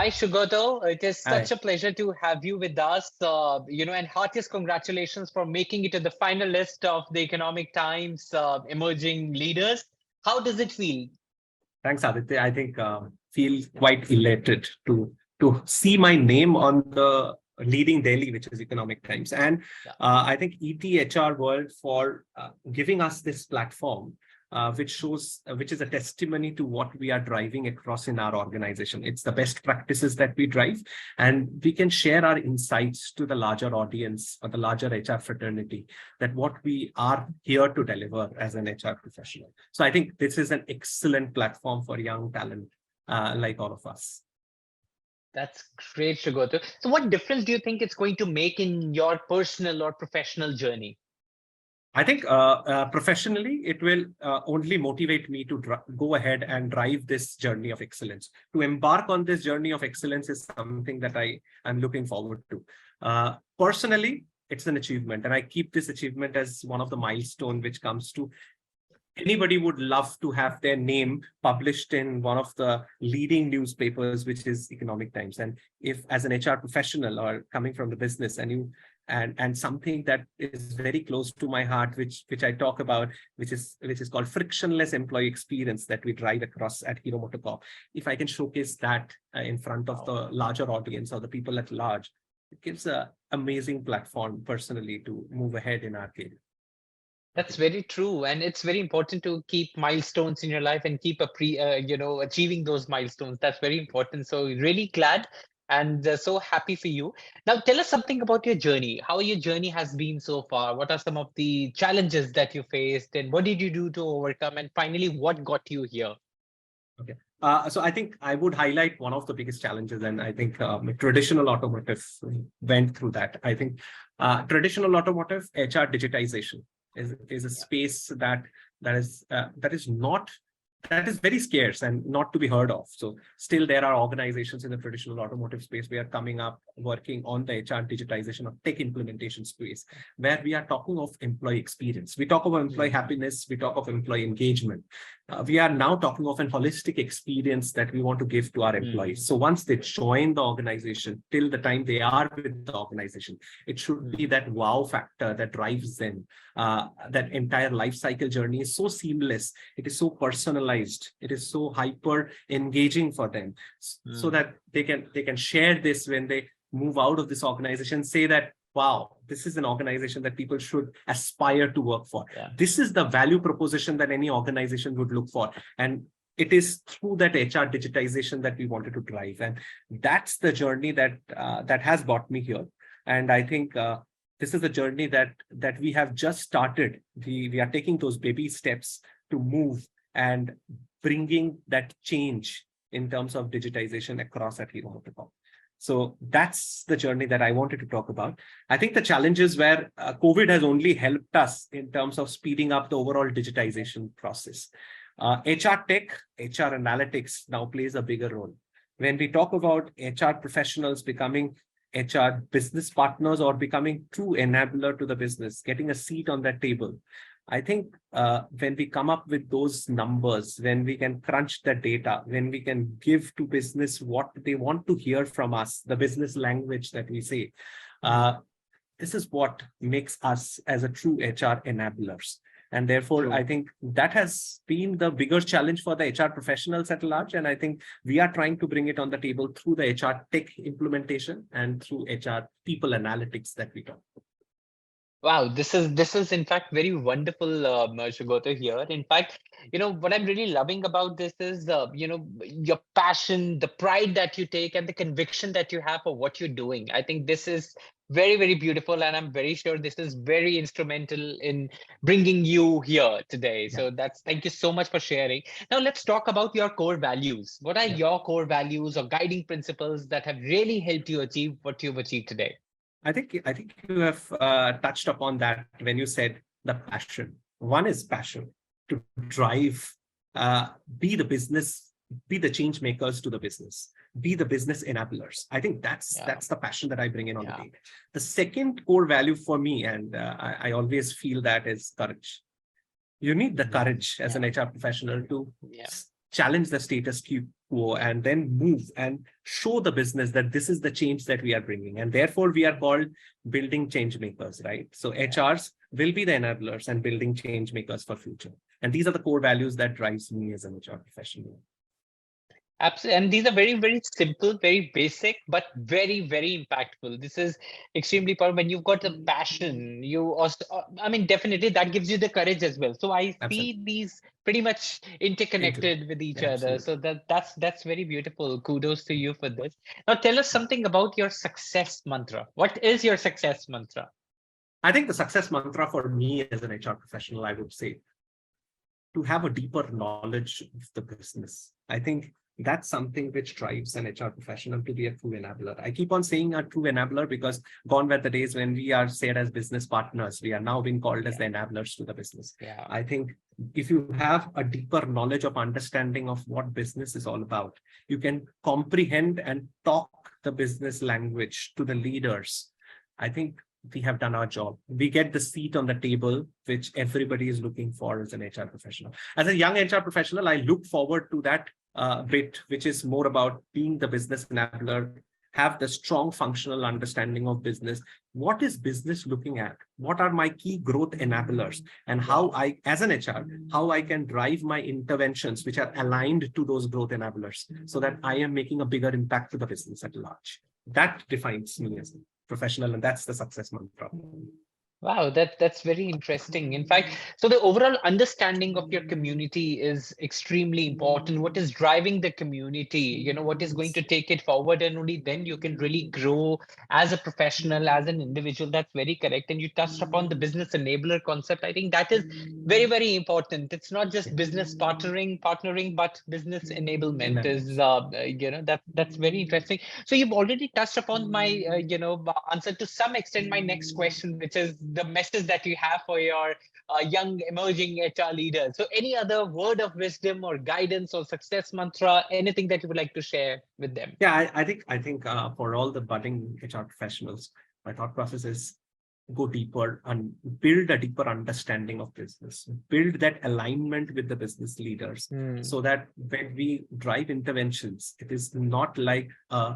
Hi, Sugata. It is such Hi. a pleasure to have you with us. And heartiest congratulations for making it to the final list of the Economic Times Emerging Leaders. How does it feel? Thanks, Aditya. I think feel quite elated to see my name on the leading daily, which is Economic Times. And Yeah. I think ETHR World for giving us this platform, which is a testimony to what we are driving across in our organization. It's the best practices that we drive, and we can share our insights to the larger audience or the larger HR fraternity, that what we are here to deliver as an HR professional. So I think this is an excellent platform for young talent like all of us. That's great, Sugata. So what difference do you think it's going to make in your personal or professional journey? I think professionally, it will only motivate me to go ahead and drive this journey of excellence. To embark on this journey of excellence is something that I am looking forward to. Personally, it's an achievement, and I keep this achievement as one of the milestones which comes to anybody would love to have their name published in one of the leading newspapers, which is Economic Times. And if as an HR professional or coming from the business, and something that is very close to my heart, which I talk about, which is called frictionless employee experience that we drive across at MotoCorp. If I can showcase that in front of the larger audience or the people at large, it gives an amazing platform personally to move ahead in our career. That's very true, and it's very important to keep milestones in your life and keep achieving those milestones. That's very important. So really glad and so happy for you. Now, tell us something about your journey. How your journey has been so far. What are some of the challenges that you faced, and what did you do to overcome? And finally, what got you here? Okay. So I think I would highlight one of the biggest challenges, and I think traditional automotive went through that. I think traditional automotive HR digitization is a space that is very scarce and not to be heard of. So still there are organizations in the traditional automotive space we are coming up working on the HR digitization of tech implementation space, where we are talking of employee experience. We talk about employee happiness, we talk of employee engagement. We are now talking of an holistic experience that we want to give to our employees. So once they join the organization, till the time they are with the organization, it should be that wow factor that drives them. That entire life cycle journey is so seamless. It is so personalized. It is so hyper engaging for them, so that they can share this when they move out of this organization, say that, wow, this is an organization that people should aspire to work for. Yeah. This is the value proposition that any organization would look for. And it is through that HR digitization that we wanted to drive. And that's the journey that has got me here. And I think this is a journey that we have just started. We are taking those baby steps to move and bringing that change in terms of digitization across at MotoCorp. So that's the journey that I wanted to talk about. I think the challenges where COVID has only helped us in terms of speeding up the overall digitization process. HR tech, HR analytics now plays a bigger role. When we talk about HR professionals becoming HR business partners or becoming true enabler to the business, getting a seat on that table, I think when we come up with those numbers, when we can crunch the data, when we can give to business what they want to hear from us, the business language that we say, this is what makes us as a true HR enablers. And therefore, I think that has been the bigger challenge for the HR professionals at large. And I think we are trying to bring it on the table through the HR tech implementation and through HR people analytics that we talk about. Wow, this is in fact very wonderful, Sugata here. In fact, what I'm really loving about this is your passion, the pride that you take, and the conviction that you have for what you're doing. I think this is very, very beautiful, and I'm very sure this is very instrumental in bringing you here today. So thank you so much for sharing. Now let's talk about your core values. What are your core values or guiding principles that have really helped you achieve what you've achieved today? I think you have touched upon that when you said the passion. One is passion to drive, be the change makers to the business, be the business enablers. I think that's the passion that I bring in on the table. The second core value for me, and I always feel that, is courage. You need the courage as an HR professional to challenge the status quo and then move and show the business that this is the change that we are bringing. And therefore, we are called building change makers, right? So HRs will be the enablers and building change makers for future. And these are the core values that drives me as an HR professional. Absolutely. And these are very, very simple, very basic, but very, very impactful. This is extremely powerful. When you've got the passion, you also, I mean, definitely that gives you the courage as well. So I see Absolutely. these pretty much interconnected with each other. Absolutely. So that's very beautiful. Kudos to you for this. Now tell us something about your success mantra. What is your success mantra? I think the success mantra for me as an HR professional, I would say, to have a deeper knowledge of the business. I think that's something which drives an HR professional to be a true enabler. I keep on saying a true enabler because gone were the days when we are said as business partners. We are now being called as the enablers to the business. Yeah. I think if you have a deeper knowledge of understanding of what business is all about, you can comprehend and talk the business language to the leaders. I think we have done our job. We get the seat on the table, which everybody is looking for as an HR professional. As a young HR professional, I look forward to that bit, which is more about being the business enabler, have the strong functional understanding of business. What is business looking at? What are my key growth enablers? And how I, as an HR, how I can drive my interventions, which are aligned to those growth enablers, so that I am making a bigger impact to the business at large. That defines me as a professional, and that's the success mantra. Wow, that's very interesting. In fact, so the overall understanding of your community is extremely important. What is driving the community? What is going to take it forward, and only then you can really grow as a professional, as an individual. That's very correct. And you touched upon the business enabler concept. I think that is very, very important. It's not just business partnering, but business enablement is, that's very interesting. So you've already touched upon my, answer to some extent, my next question, which is the message that you have for your young emerging HR leaders. So any other word of wisdom or guidance or success mantra, anything that you would like to share with them? Yeah, I think for all the budding HR professionals, my thought process is go deeper and build a deeper understanding of business, build that alignment with the business leaders, so that when we drive interventions, it is not like a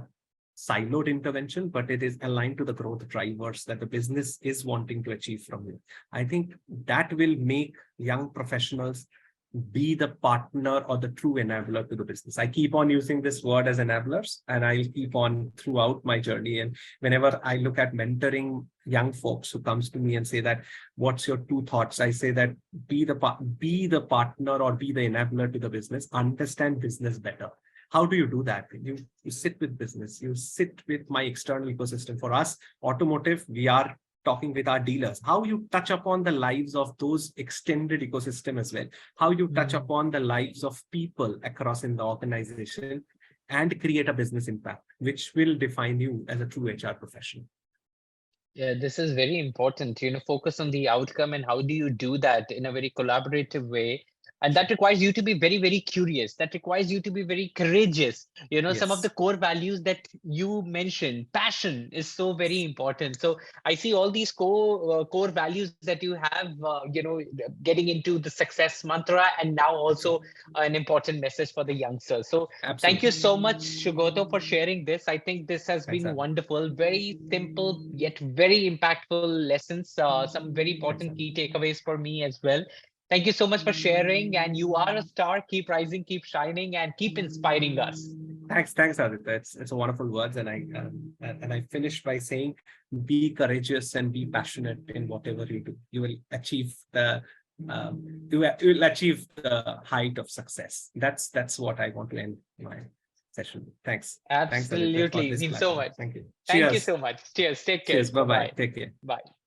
siloed intervention, but it is aligned to the growth drivers that the business is wanting to achieve from you. I think that will make young professionals be the partner or the true enabler to the business. I keep on using this word as enablers, and I'll keep on throughout my journey. And whenever I look at mentoring young folks who comes to me and say that, what's your two thoughts? I say that be the partner or be the enabler to the business, understand business better. How do you do that? You sit with business, you sit with my external ecosystem. For us, automotive, we are talking with our dealers, how you touch upon the lives of those extended ecosystem as well, how you touch upon the lives of people across in the organization and create a business impact, which will define you as a true HR professional. Yeah, this is very important, focus on the outcome and how do you do that in a very collaborative way. And that requires you to be very, very curious. That requires you to be very courageous. Some of the Yes. core values that you mentioned, passion is so very important. So I see all these core values that you have, getting into the success mantra, and now also an important message for the youngsters. So thank you Absolutely. so much, Sugata, for sharing this. I think this has Thanks, been Adam. wonderful, very simple yet very impactful lessons, some very Thanks, important Adam. key takeaways for me as well. Thank you so much for sharing. And you are a star. Keep rising, keep shining, and keep inspiring us. Thanks, Aditya. It's a wonderful words, and I finish by saying, be courageous and be passionate in whatever you do. You will achieve you will achieve the height of success. That's what I want to end my session. Thanks, Aditya, for Absolutely. this Means so platform. much. Thank you. Thank you Cheers. so much. Cheers. Take care. Cheers. Bye bye. Bye-bye. Take care. Bye.